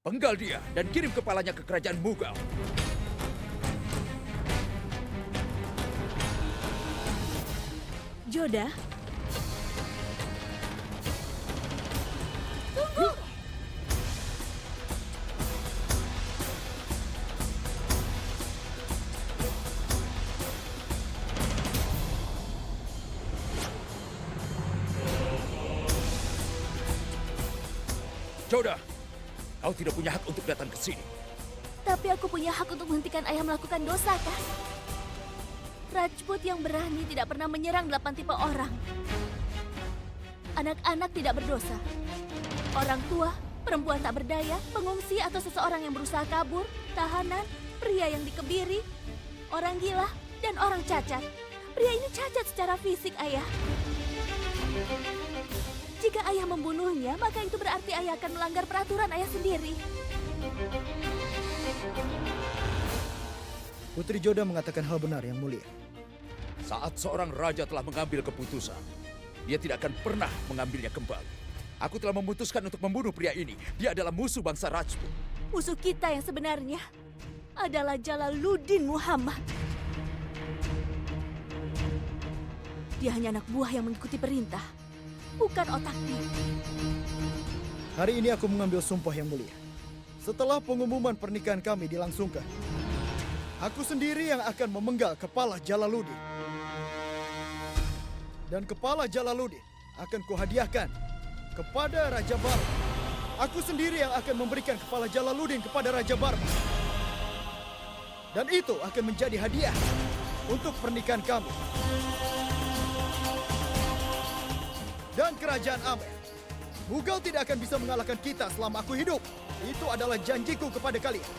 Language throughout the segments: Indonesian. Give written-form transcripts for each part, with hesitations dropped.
Penggal dia dan kirim kepalanya ke kerajaan Mughal. Joda? Tunggu! Joda, kau tidak punya hak untuk datang ke sini. Tapi aku punya hak untuk menghentikan ayah melakukan dosa, kan? Rajput yang berani tidak pernah menyerang 8 tipe orang. Anak-anak tidak berdosa. Orang tua, perempuan tak berdaya, pengungsi atau seseorang yang berusaha kabur, tahanan, pria yang dikebiri, orang gila, dan orang cacat. Pria ini cacat secara fisik, ayah. Jika ayah membunuhnya, maka itu berarti ayah akan melanggar peraturan ayah sendiri. Putri Joda mengatakan hal benar, Yang Mulia. Saat seorang raja telah mengambil keputusan, dia tidak akan pernah mengambilnya kembali. Aku telah memutuskan untuk membunuh pria ini. Dia adalah musuh bangsa Rajput. Musuh kita yang sebenarnya adalah Jalaluddin Muhammad. Dia hanya anak buah yang mengikuti perintah, bukan otaknya. Hari ini aku mengambil sumpah, Yang Mulia. Setelah pengumuman pernikahan kami dilangsungkan, aku sendiri yang akan memenggal kepala Jalaluddin. Dan kepala Jalaluddin akan kuhadiahkan kepada Raja Barma. Aku sendiri yang akan memberikan kepala Jalaluddin kepada Raja Barma. Dan itu akan menjadi hadiah untuk pernikahan kami. Dan kerajaan Amer. Mughal tidak akan bisa mengalahkan kita selama aku hidup. Itu adalah janjiku kepada kalian.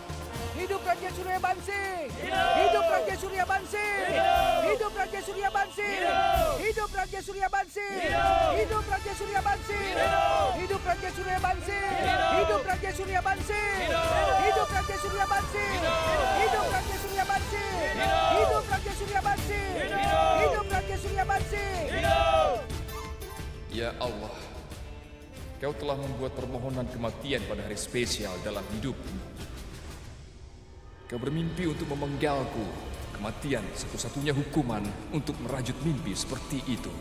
Hidup Raja Suryabansi! Hidup Raja Suryabansi! Hidup Raja Suryabansi! Hidup Raja Suryabansi! Hidup Raja Suryabansi! Hidup Raja Suryabansi! Hidup Raja Suryabansi! Hidup Raja Suryabansi! Hidup Raja Suryabansi! Hidup Raja Suryabansi! Hidup Raja Suryabansi! Ya Allah, Kau telah membuat permohonan kematian pada hari spesial dalam hidupku. Kau bermimpi untuk memenggalku. Kematian satu-satunya hukuman untuk merajut mimpi seperti itu.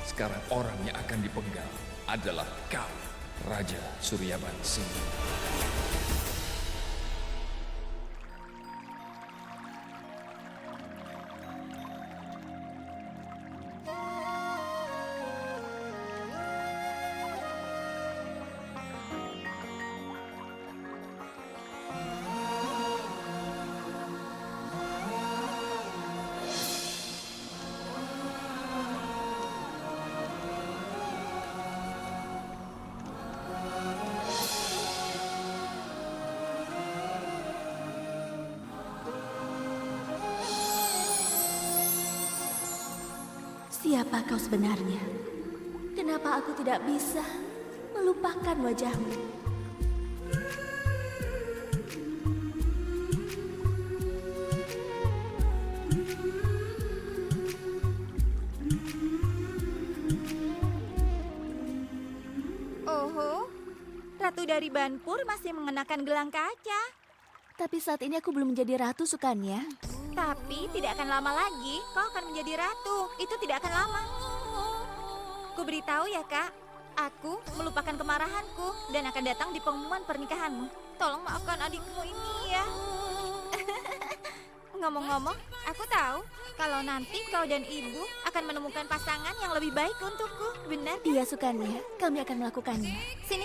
Sekarang orang yang akan dipenggal adalah kau, Raja Suryabansi. Siapa kau sebenarnya? Kenapa aku tidak bisa melupakan wajahmu? Oho, Ratu dari Banpur masih mengenakan gelang kaca. Tapi saat ini aku belum menjadi ratu, Sukanya. Tapi tidak akan lama lagi kau akan menjadi ratu. Itu tidak akan lama. Ku beritahu ya, Kak. Aku melupakan kemarahanku dan akan datang di pengumuman pernikahanmu. Tolong maafkan adikmu ini ya. Ngomong-ngomong, aku tahu kalau nanti kau dan ibu akan menemukan pasangan yang lebih baik untukku. Benar? Iya, Sukanya. Kami akan melakukannya. Sini,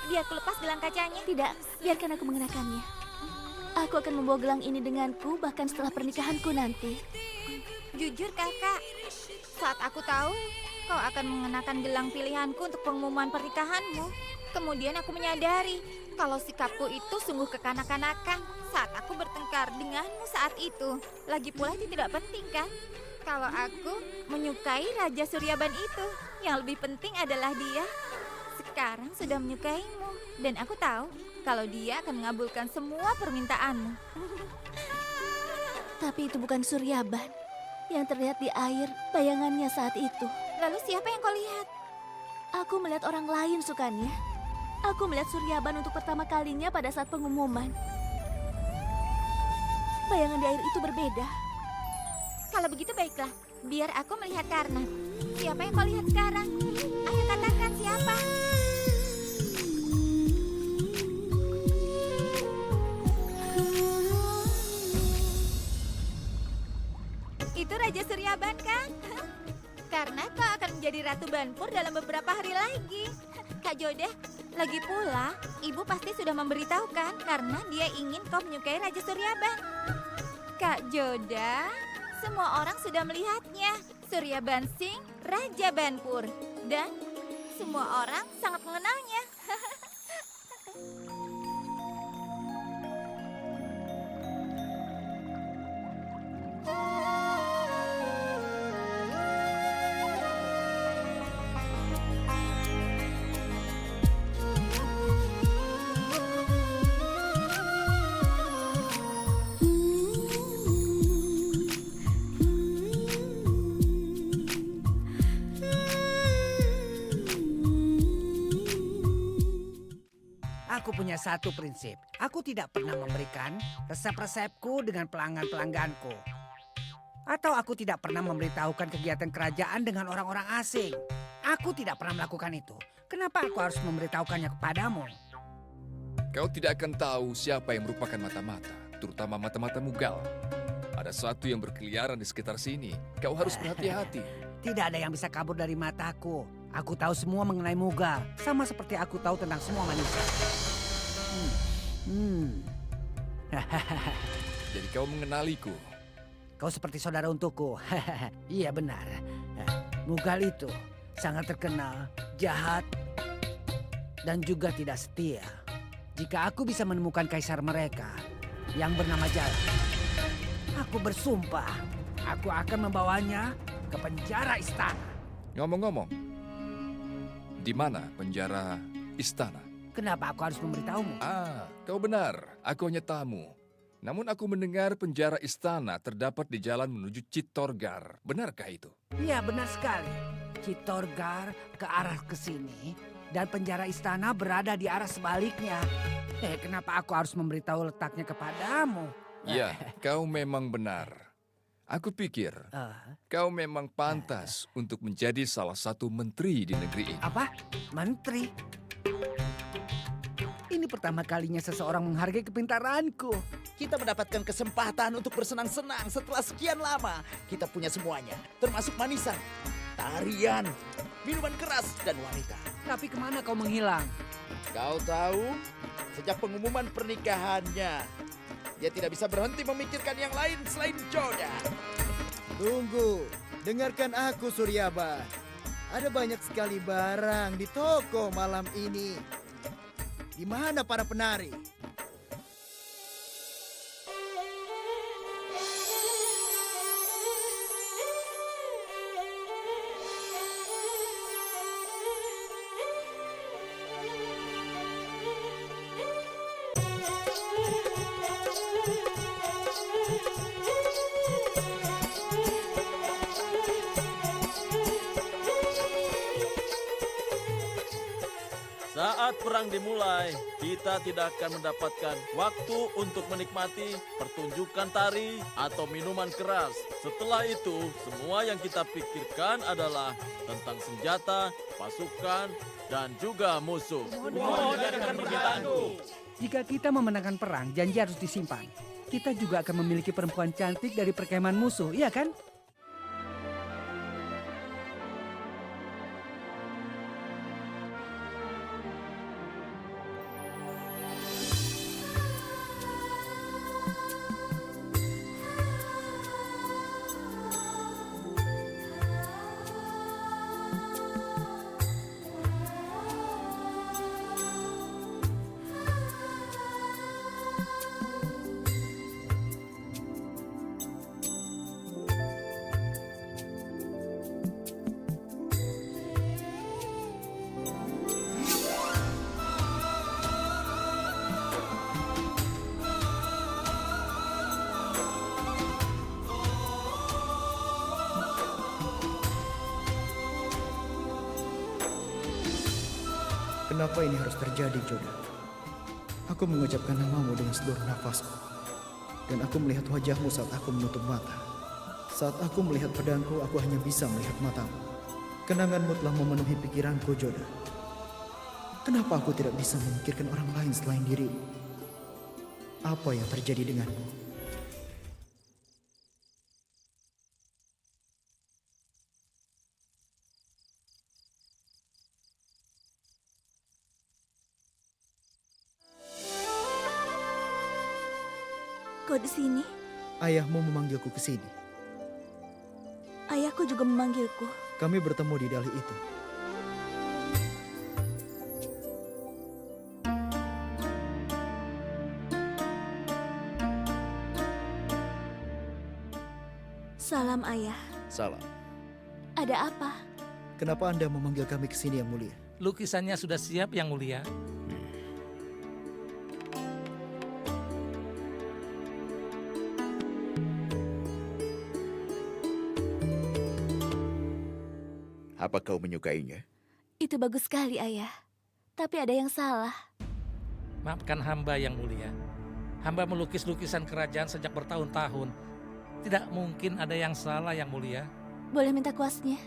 biar ku lepas gelang kacanya. Tidak, biarkan aku mengenakannya. Aku akan membawa gelang ini denganku bahkan setelah pernikahanku nanti. Jujur kakak, saat aku tahu kau akan mengenakan gelang pilihanku untuk pengumuman pernikahanmu, kemudian aku menyadari kalau sikapku itu sungguh kekanak-kanakan saat aku bertengkar denganmu saat itu. Lagi pula itu tidak penting kan? Kalau aku menyukai Raja Suryaban itu, yang lebih penting adalah dia sekarang sudah menyukaimu. Dan aku tahu kalau dia akan mengabulkan semua permintaanmu. Tapi itu bukan Suryaban yang terlihat di air bayangannya saat itu. Lalu siapa yang kau lihat? Aku melihat orang lain, Sukanya. Aku melihat Suryaban untuk pertama kalinya pada saat pengumuman. Bayangan di air itu berbeda. Kalau begitu baiklah, biar aku melihat Karna. Siapa yang kau lihat sekarang? Ayo katakan siapa? Itu Raja Suryaban kan? Karena kau akan menjadi Ratu Banpur dalam beberapa hari lagi. Kak Joda, lagi pula ibu pasti sudah memberitahukan karena dia ingin kau menyukai Raja Suryaban. Kak Joda, semua orang sudah melihatnya. Suryaban Singh, Raja Banpur. Dan semua orang sangat mengenalnya. Aku punya satu prinsip. Aku tidak pernah memberikan resep-resepku dengan pelanggan-pelangganku. Atau aku tidak pernah memberitahukan kegiatan kerajaan dengan orang-orang asing. Aku tidak pernah melakukan itu. Kenapa aku harus memberitahukannya kepadamu? Kau tidak akan tahu siapa yang merupakan mata-mata, terutama mata-mata Mughal. Ada satu yang berkeliaran di sekitar sini. Kau harus berhati-hati. Tidak ada yang bisa kabur dari mataku. Aku tahu semua mengenai Mughal. Sama seperti aku tahu tentang semua manusia. Jadi kau mengenaliku. Kau seperti saudara untukku. Iya benar. Mughal itu sangat terkenal, jahat, dan juga tidak setia. Jika aku bisa menemukan kaisar mereka yang bernama Jala, aku bersumpah aku akan membawanya ke penjara istana. Ngomong-ngomong, di mana penjara istana? Kenapa aku harus memberitahumu? Kau benar. Aku hanya tamu. Namun aku mendengar penjara istana terdapat di jalan menuju Chittorgarh. Benarkah itu? Iya benar sekali. Chittorgarh ke arah ke sini dan penjara istana berada di arah sebaliknya. Kenapa aku harus memberitahu letaknya kepadamu? Ya, kau memang benar. Aku pikir kau memang pantas untuk menjadi salah satu menteri di negeri ini. Apa? Menteri? Ini pertama kalinya seseorang menghargai kepintaranku. Kita mendapatkan kesempatan untuk bersenang-senang setelah sekian lama. Kita punya semuanya, termasuk manisan, tarian, minuman keras, dan wanita. Tapi kemana kau menghilang? Kau tahu, sejak pengumuman pernikahannya, dia tidak bisa berhenti memikirkan yang lain selain Joda. Tunggu, dengarkan aku Suryaban. Ada banyak sekali barang di toko malam ini. Di mana para penari? Saat perang dimulai, kita tidak akan mendapatkan waktu untuk menikmati pertunjukan tari atau minuman keras. Setelah itu, semua yang kita pikirkan adalah tentang senjata, pasukan, dan juga musuh. Jika kita memenangkan perang, janji harus disimpan. Kita juga akan memiliki perempuan cantik dari perkemahan musuh, iya kan? Mengapa ini harus terjadi, Joda? Aku mengucapkan namamu dengan seluruh nafasku. Dan aku melihat wajahmu saat aku menutup mata. Saat aku melihat pedangku, aku hanya bisa melihat matamu. Kenanganmu telah memenuhi pikiranku, Joda. Kenapa aku tidak bisa memikirkan orang lain selain dirimu? Apa yang terjadi denganmu? Kau di sini? Ayahmu memanggilku ke sini. Ayahku juga memanggilku. Kami bertemu di dali itu. Salam, Ayah. Salam. Ada apa? Kenapa Anda memanggil kami ke sini, Yang Mulia? Lukisannya sudah siap, Yang Mulia. Apa kau menyukainya? Itu bagus sekali, Ayah. Tapi ada yang salah. Maafkan hamba, Yang Mulia. Hamba melukis lukisan kerajaan sejak bertahun-tahun. Tidak mungkin ada yang salah, Yang Mulia. Boleh minta kuasnya?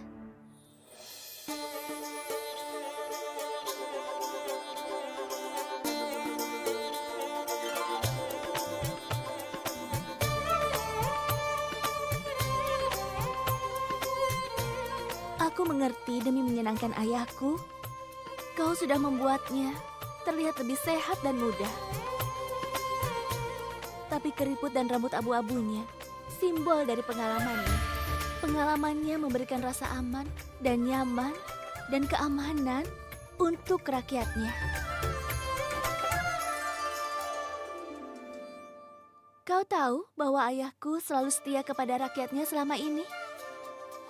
Aku mengerti demi menyenangkan ayahku. Kau sudah membuatnya terlihat lebih sehat dan muda. Tapi keriput dan rambut abu-abunya simbol dari pengalamannya. Pengalamannya memberikan rasa aman dan nyaman dan keamanan untuk rakyatnya. Kau tahu bahwa ayahku selalu setia kepada rakyatnya selama ini?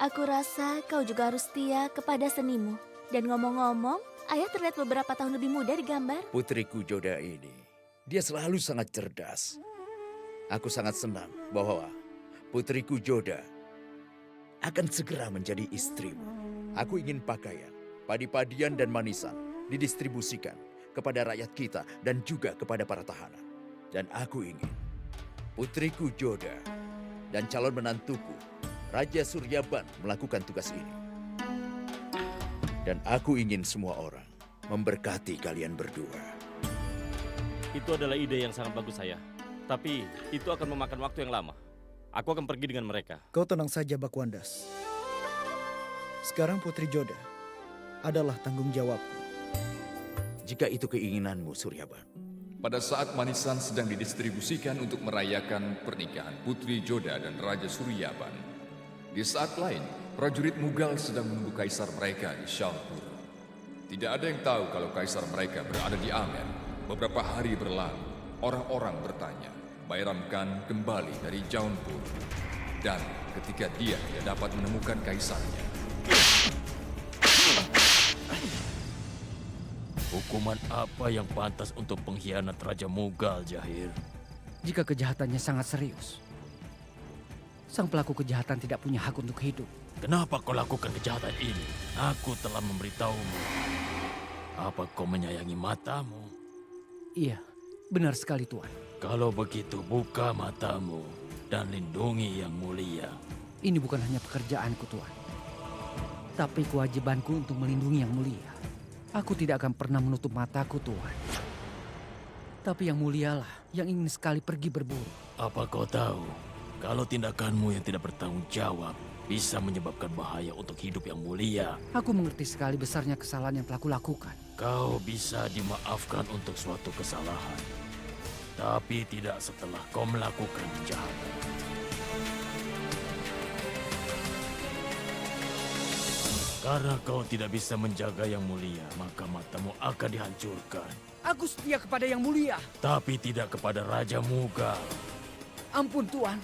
Aku rasa kau juga harus setia kepada senimu. Dan ngomong-ngomong, ayah terlihat beberapa tahun lebih muda di gambar. Putriku Joda ini, dia selalu sangat cerdas. Aku sangat senang bahwa putriku Joda akan segera menjadi istrimu. Aku ingin pakaian, padi-padian dan manisan didistribusikan kepada rakyat kita dan juga kepada para tahanan. Dan aku ingin putriku Joda dan calon menantuku Raja Suryaban melakukan tugas ini. Dan aku ingin semua orang memberkati kalian berdua. Itu adalah ide yang sangat bagus, Ayah. Tapi itu akan memakan waktu yang lama. Aku akan pergi dengan mereka. Kau tenang saja, Bakwandas. Sekarang Putri Joda adalah tanggung jawabku. Jika itu keinginanmu, Suryaban. Pada saat manisan sedang didistribusikan untuk merayakan pernikahan Putri Joda dan Raja Suryaban, di saat lain, prajurit Mughal sedang menunggu kaisar mereka di Syampur. Tidak ada yang tahu kalau kaisar mereka berada di Amer. Beberapa hari berlalu, orang-orang bertanya, Bairam Khan kembali dari Jaunpur. Dan ketika dia tidak dapat menemukan kaisarnya, Hukuman apa yang pantas untuk pengkhianat Raja Mughal, Jahir? Jika kejahatannya sangat serius, sang pelaku kejahatan tidak punya hak untuk hidup. Kenapa kau lakukan kejahatan ini? Aku telah memberitahumu. Apa kau menyayangi matamu? Iya, benar sekali Tuan. Kalau begitu, buka matamu dan lindungi Yang Mulia. Ini bukan hanya pekerjaanku Tuan, tapi kewajibanku untuk melindungi Yang Mulia. Aku tidak akan pernah menutup mataku Tuan. Tapi Yang Mulialah yang ingin sekali pergi berburu. Apa kau tahu? Kalau tindakanmu yang tidak bertanggung jawab bisa menyebabkan bahaya untuk hidup Yang Mulia. Aku mengerti sekali besarnya kesalahan yang telah kulakukan. Kau bisa dimaafkan untuk suatu kesalahan, tapi tidak setelah kau melakukan kejahatan. Karena kau tidak bisa menjaga Yang Mulia, maka matamu akan dihancurkan. Aku setia kepada Yang Mulia. Tapi tidak kepada Raja Mughal. Ampun Tuan,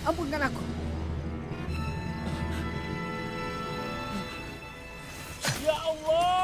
ampunkan aku. Ya Allah!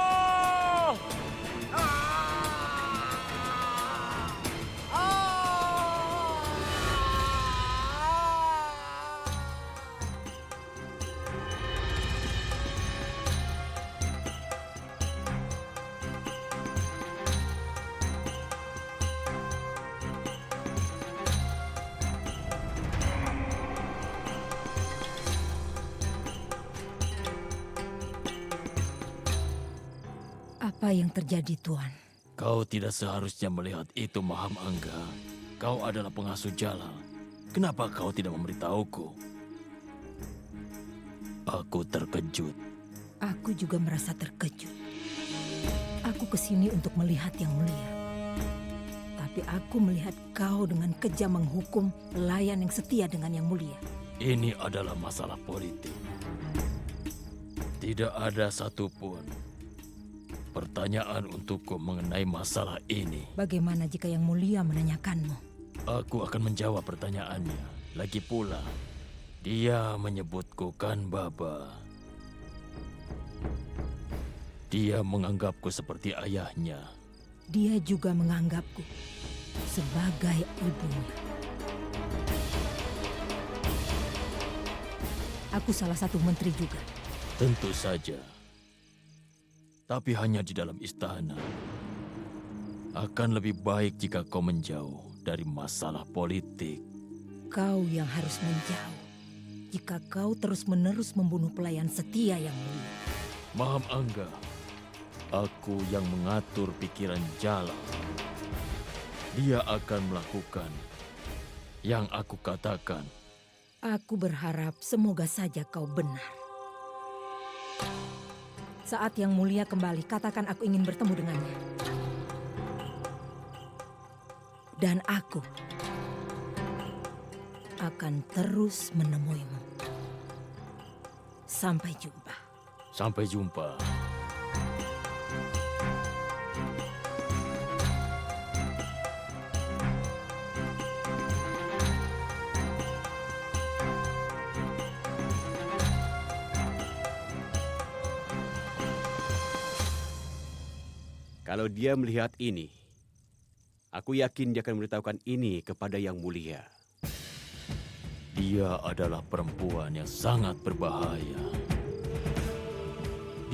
Apa yang terjadi, Tuan? Kau tidak seharusnya melihat itu, Mahamangga. Kau adalah pengasuh Jalal. Kenapa kau tidak memberitahuku? Aku terkejut. Aku juga merasa terkejut. Aku kesini untuk melihat Yang Mulia. Tapi aku melihat kau dengan kejam menghukum pelayan yang setia dengan Yang Mulia. Ini adalah masalah politik. Tidak ada satupun pertanyaan untukku mengenai masalah ini. Bagaimana jika Yang Mulia menanyakanmu? Aku akan menjawab pertanyaannya. Lagi pula, dia menyebutku kan Baba. Dia menganggapku seperti ayahnya. Dia juga menganggapku sebagai ibunya. Aku salah satu menteri juga. Tentu saja. Tapi hanya di dalam istana. Akan lebih baik jika kau menjauh dari masalah politik. Kau yang harus menjauh jika kau terus-menerus membunuh pelayan setia Yang Mulia. Mahamangga, aku yang mengatur pikiran Jalal. Dia akan melakukan yang aku katakan. Aku berharap semoga saja kau benar. Saat Yang Mulia kembali, katakan aku ingin bertemu dengannya. Dan aku akan terus menemuimu. Sampai jumpa. Sampai jumpa. Kalau dia melihat ini, aku yakin dia akan memberitahukan ini kepada Yang Mulia. Dia adalah perempuan yang sangat berbahaya.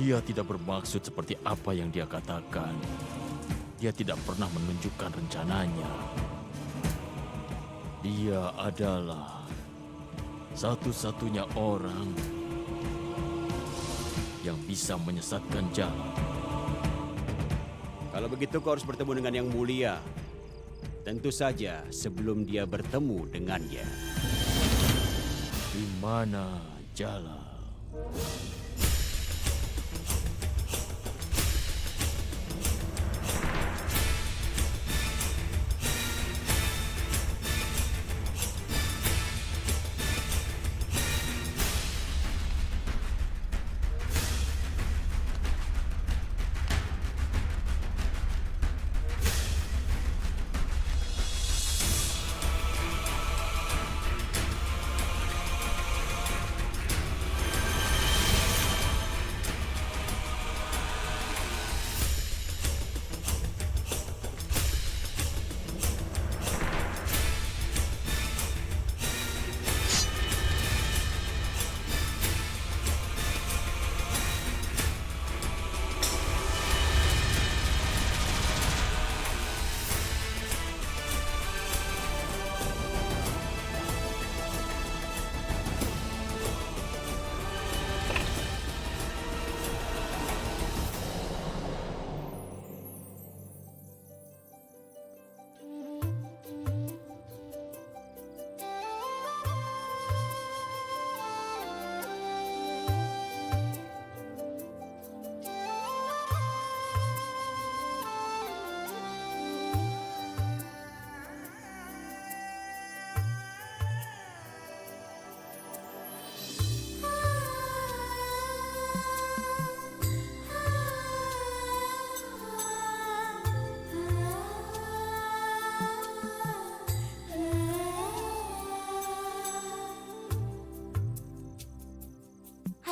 Dia tidak bermaksud seperti apa yang dia katakan. Dia tidak pernah menunjukkan rencananya. Dia adalah satu-satunya orang yang bisa menyesatkan jalan. Kalau begitu kau harus bertemu dengan Yang Mulia. Tentu saja sebelum dia bertemu dengannya. Di mana Jalal?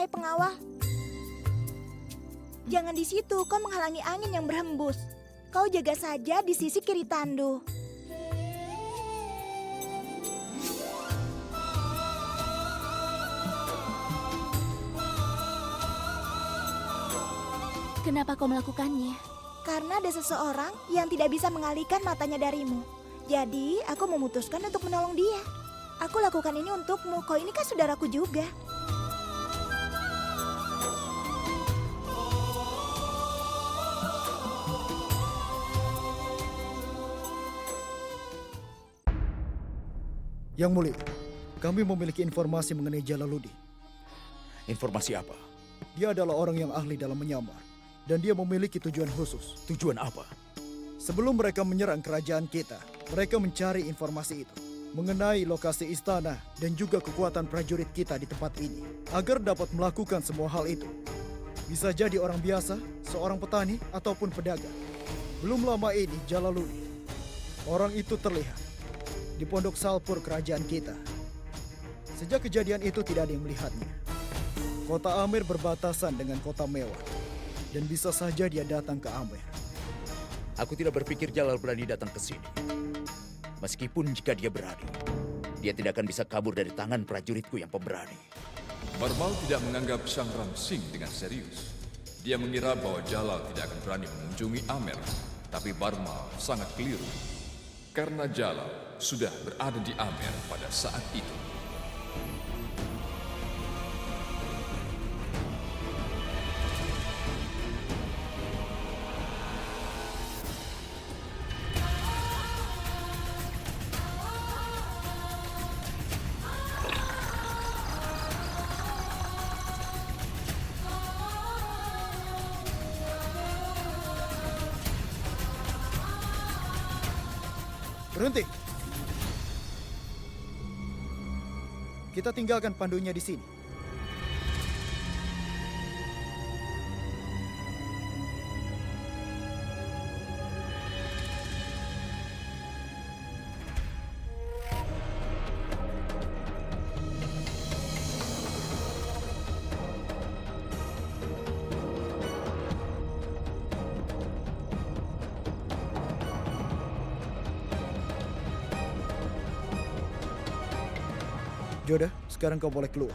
Hai pengawal, jangan di situ, kau menghalangi angin yang berhembus. Kau jaga saja di sisi kiri tandu. Kenapa kau melakukannya? Karena ada seseorang yang tidak bisa mengalihkan matanya darimu. Jadi, aku memutuskan untuk menolong dia. Aku lakukan ini untukmu, kau ini kan saudaraku juga. Yang Mulia, kami memiliki informasi mengenai Jalaluddin. Informasi apa? Dia adalah orang yang ahli dalam menyamar. Dan dia memiliki tujuan khusus. Tujuan apa? Sebelum mereka menyerang kerajaan kita, mereka mencari informasi itu mengenai lokasi istana dan juga kekuatan prajurit kita di tempat ini agar dapat melakukan semua hal itu. Bisa jadi orang biasa, seorang petani, ataupun pedagang. Belum lama ini Jalaluddin, orang itu terlihat di pondok Salpur kerajaan kita. Sejak kejadian itu tidak ada yang melihatnya. Kota Amer berbatasan dengan kota Mewah dan bisa saja dia datang ke Amer. Aku tidak berpikir Jalal berani datang ke sini. Meskipun jika dia berani, dia tidak akan bisa kabur dari tangan prajuritku yang pemberani. Barmal tidak menganggap Sang Ramsing dengan serius. Dia mengira bahwa Jalal tidak akan berani mengunjungi Amer. Tapi Barmal sangat keliru. Karena Jalal sudah berada di Amer pada saat itu. Berhenti. Kita tinggalkan pandunya di sini. Joda, sekarang kau boleh keluar.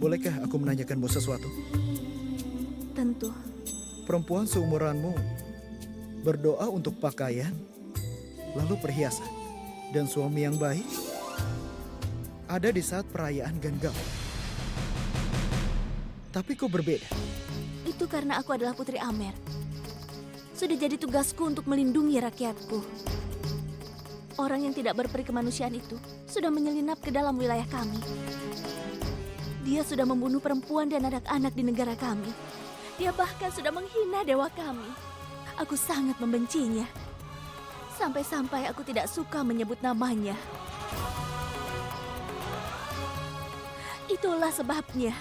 Bolehkah aku menanyakanmu sesuatu? Tentu. Perempuan seumuranmu berdoa untuk pakaian, lalu perhiasan, dan suami yang baik ada di saat perayaan Ganggam. Tapi kau berbeda. Itu karena aku adalah Putri Amer. Sudah jadi tugasku untuk melindungi rakyatku. Orang yang tidak berperi kemanusiaan itu sudah menyelinap ke dalam wilayah kami. Dia sudah membunuh perempuan dan anak-anak di negara kami. Dia bahkan sudah menghina dewa kami. Aku sangat membencinya. Sampai-sampai aku tidak suka menyebut namanya. Itulah sebabnya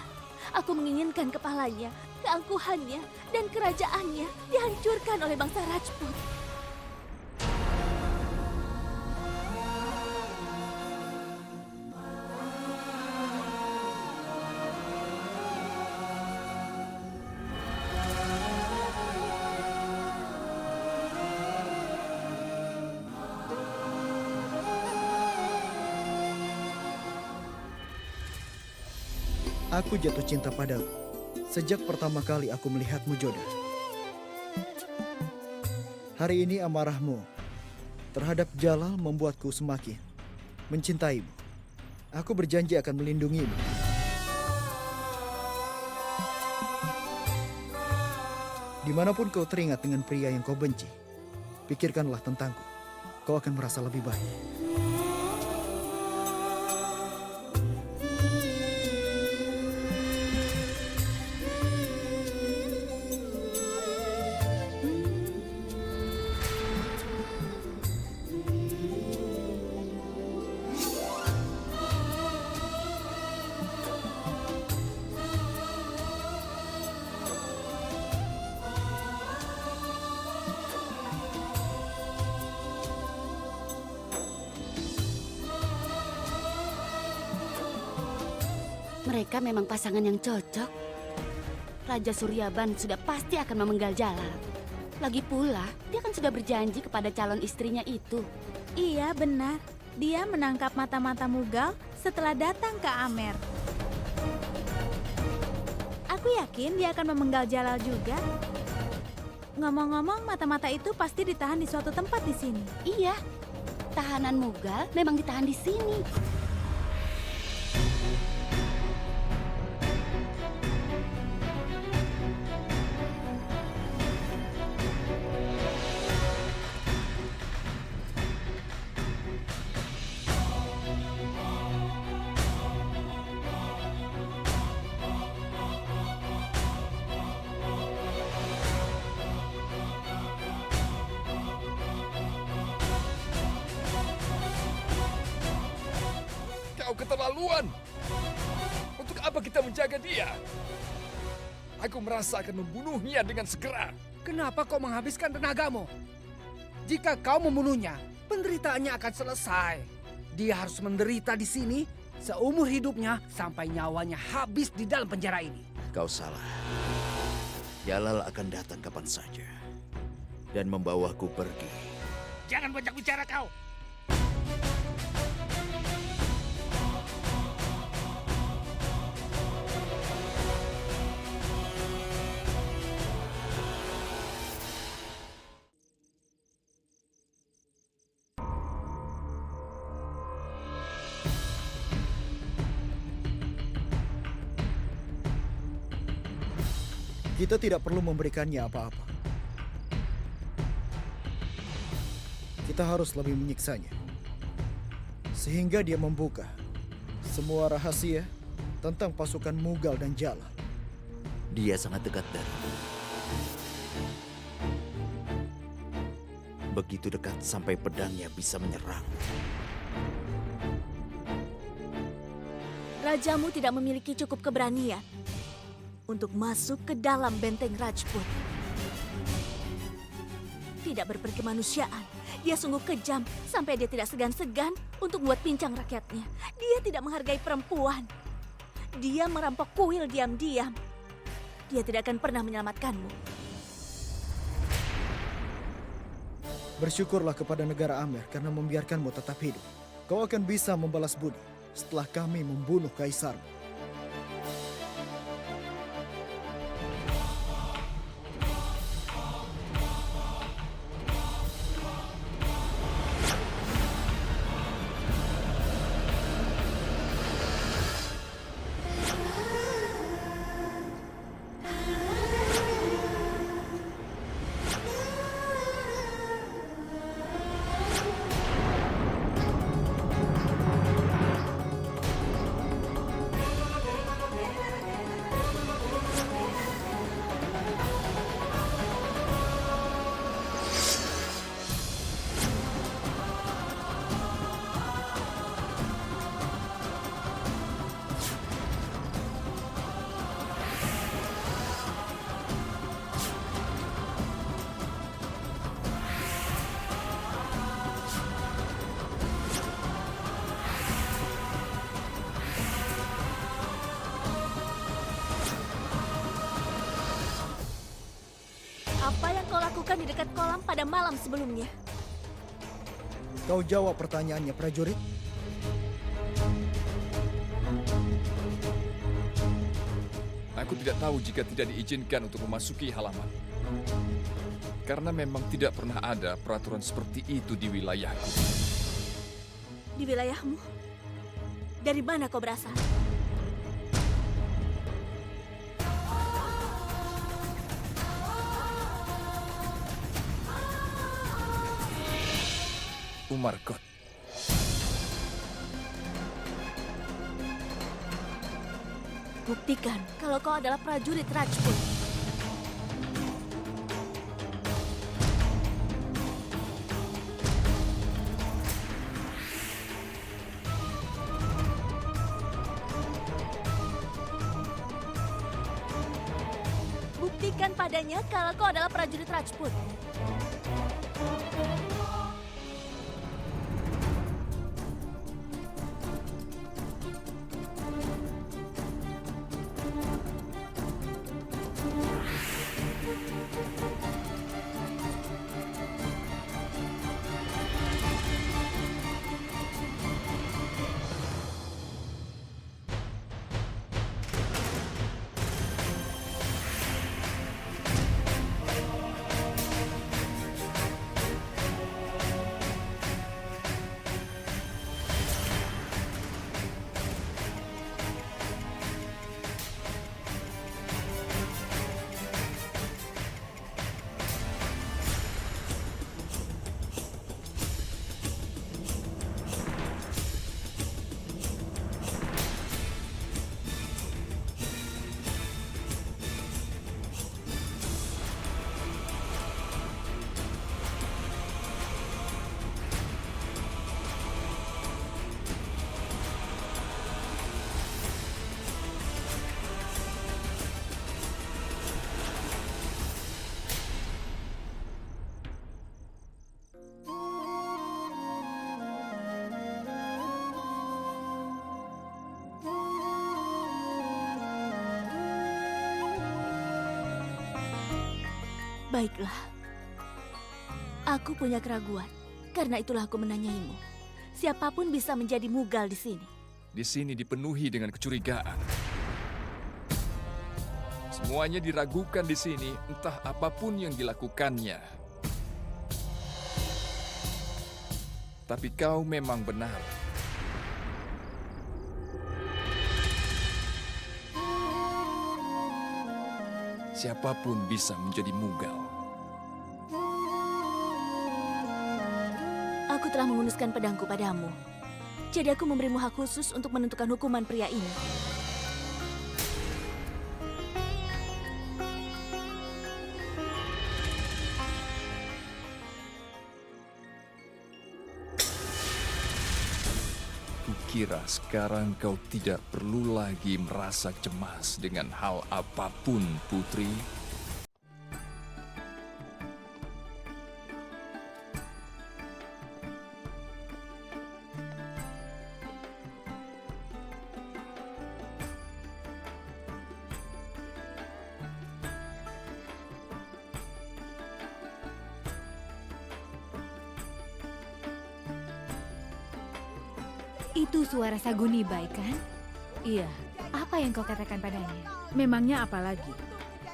aku menginginkan kepalanya, keangkuhannya, dan kerajaannya dihancurkan oleh bangsa Rajput. Aku jatuh cinta padamu sejak pertama kali aku melihatmu, Joda. Hari ini amarahmu terhadap Jalal membuatku semakin mencintaimu. Aku berjanji akan melindungimu. Dimanapun kau teringat dengan pria yang kau benci, pikirkanlah tentangku. Kau akan merasa lebih baik. Mereka memang pasangan yang cocok. Raja Suryaban sudah pasti akan memenggal Jalal. Lagi pula, dia kan sudah berjanji kepada calon istrinya itu. Iya, benar. Dia menangkap mata-mata Mughal setelah datang ke Amer. Aku yakin dia akan memenggal Jalal juga. Ngomong-ngomong, mata-mata itu pasti ditahan di suatu tempat di sini. Iya, tahanan Mughal memang ditahan di sini. Kau keterlaluan. Untuk apa kita menjaga dia? Aku merasa akan membunuhnya dengan segera. Kenapa kau menghabiskan tenagamu? Jika kau membunuhnya, penderitaannya akan selesai. Dia harus menderita di sini seumur hidupnya sampai nyawanya habis di dalam penjara ini. Kau salah. Jalal akan datang kapan saja dan membawaku pergi. Jangan banyak bicara kau. Kita tidak perlu memberikannya apa-apa. Kita harus lebih menyiksanya. Sehingga dia membuka semua rahasia tentang pasukan Mughal dan Jalal. Dia sangat dekat dariku. Begitu dekat sampai pedangnya bisa menyerang. Rajamu tidak memiliki cukup keberanian untuk masuk ke dalam benteng Rajput. Tidak berperkemanusiaan. Dia sungguh kejam sampai dia tidak segan-segan untuk buat pincang rakyatnya. Dia tidak menghargai perempuan. Dia merampok kuil diam-diam. Dia tidak akan pernah menyelamatkanmu. Bersyukurlah kepada negara Amer karena membiarkanmu tetap hidup. Kau akan bisa membalas budi setelah kami membunuh kaisarmu. Apa yang kau lakukan di dekat kolam pada malam sebelumnya? Kau jawab pertanyaannya, prajurit. Aku tidak tahu jika tidak diizinkan untuk memasuki halaman. Karena memang tidak pernah ada peraturan seperti itu di wilayahku. Di wilayahmu? Dari mana kau berasal? Umarkot. Buktikan kalau kau adalah prajurit Rajput. Buktikan padanya kalau kau adalah prajurit Rajput. Baiklah. Aku punya keraguan. Karena itulah aku menanyaimu. Siapapun bisa menjadi Mughal di sini. Di sini dipenuhi dengan kecurigaan. Semuanya diragukan di sini, entah apapun yang dilakukannya. Tapi kau memang benar. Siapapun bisa menjadi Mughal. Aku telah menghunuskan pedangku padamu. Jadi aku memberimu hak khusus untuk menentukan hukuman pria ini. Kukira sekarang kau tidak perlu lagi merasa cemas dengan hal apapun, Putri. Itu suara Sagunibai, kan? Iya. Apa yang kau katakan padanya? Memangnya apa lagi?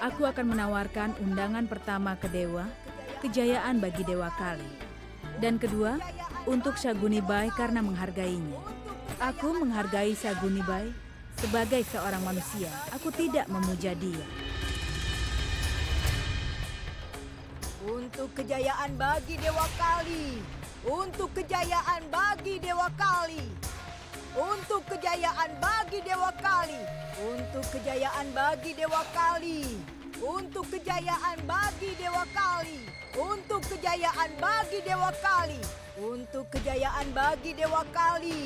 Aku akan menawarkan undangan pertama ke Dewa, kejayaan bagi Dewa Kali. Dan kedua, untuk Sagunibai karena menghargainya. Aku menghargai Sagunibai sebagai seorang manusia. Aku tidak memuja dia. Untuk kejayaan bagi Dewa Kali. Untuk kejayaan bagi Dewa Kali. Untuk kejayaan bagi Dewa Kali. Untuk kejayaan bagi Dewa Kali. Untuk kejayaan bagi Dewa Kali. Untuk kejayaan bagi Dewa Kali. Untuk kejayaan bagi Dewa Kali.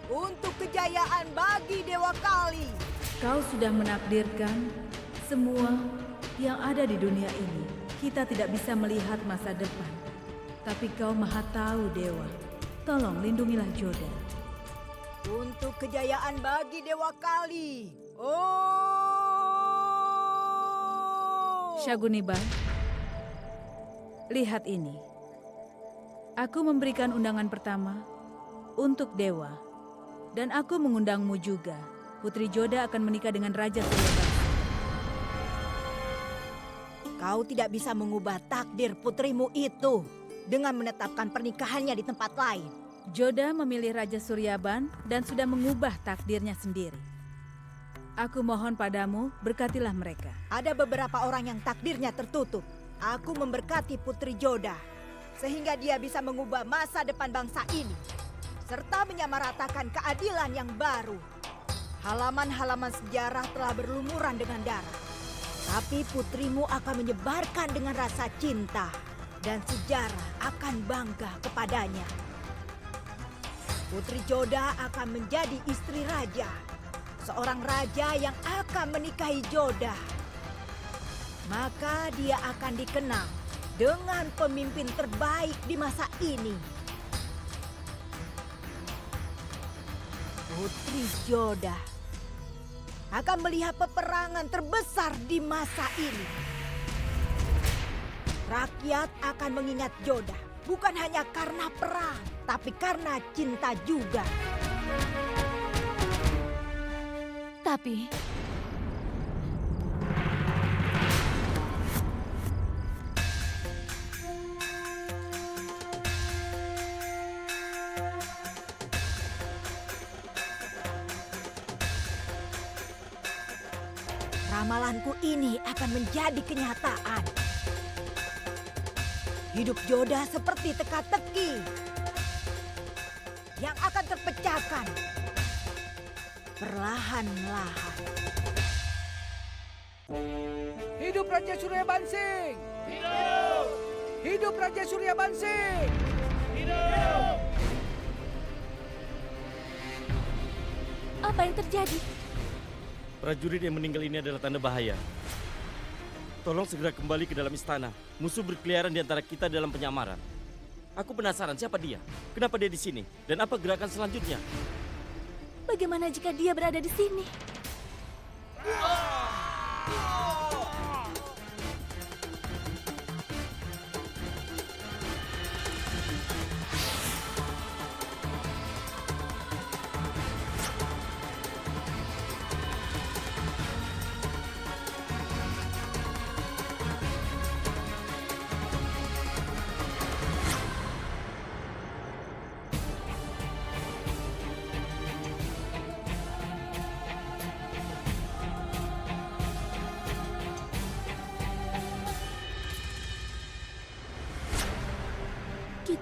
Untuk kejayaan bagi Dewa Kali. Kau sudah menakdirkan semua yang ada di dunia ini. Kita tidak bisa melihat masa depan. Tapi kau maha tahu, Dewa. Tolong lindungilah Joda. Untuk kejayaan bagi Dewa Kali. Sagunibai, lihat ini. Aku memberikan undangan pertama untuk Dewa. Dan aku mengundangmu juga. Putri Joda akan menikah dengan Raja Suryabangsa. Kau tidak bisa mengubah takdir putrimu itu dengan menetapkan pernikahannya di tempat lain. Joda memilih Raja Suryaban dan sudah mengubah takdirnya sendiri. Aku mohon padamu, berkatilah mereka. Ada beberapa orang yang takdirnya tertutup. Aku memberkati Putri Joda, sehingga dia bisa mengubah masa depan bangsa ini, serta menyamaratakan keadilan yang baru. Halaman-halaman sejarah telah berlumuran dengan darah. Tapi putrimu akan menyebarkan dengan rasa cinta, dan sejarah akan bangga kepadanya. Putri Joda akan menjadi istri raja. Seorang raja yang akan menikahi Joda. Maka dia akan dikenal dengan pemimpin terbaik di masa ini. Putri Joda akan melihat peperangan terbesar di masa ini. Rakyat akan mengingat Joda bukan hanya karena perang, tapi karena cinta juga. Tapi ramalanku ini akan menjadi kenyataan. Hidup Joda seperti teka-teki yang akan terpecahkan perlahan-lahan. Hidup Raja Suryabansing! Hidup! Hidup Raja Suryabansing! Hidup! Apa yang terjadi? Prajurit yang meninggal ini adalah tanda bahaya. Tolong segera kembali ke dalam istana. Musuh berkeliaran di antara kita dalam penyamaran. Aku penasaran siapa dia, kenapa dia di sini, dan apa gerakan selanjutnya. Bagaimana jika dia berada di sini?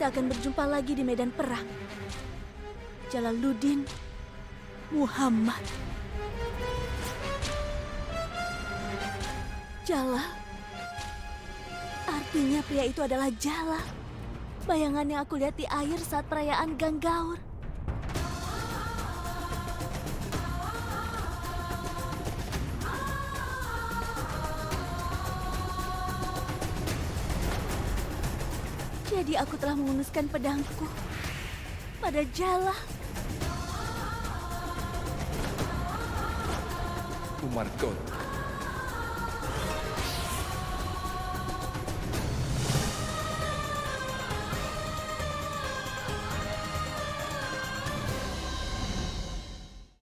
kita akan berjumpa lagi di medan perang. Jalaluddin Muhammad. Jalal. Artinya pria itu adalah Jalal. Bayangan yang aku lihat di air saat perayaan Ganggaur. Jadi aku telah menghunuskan pedangku pada Jalal. Umar Kod.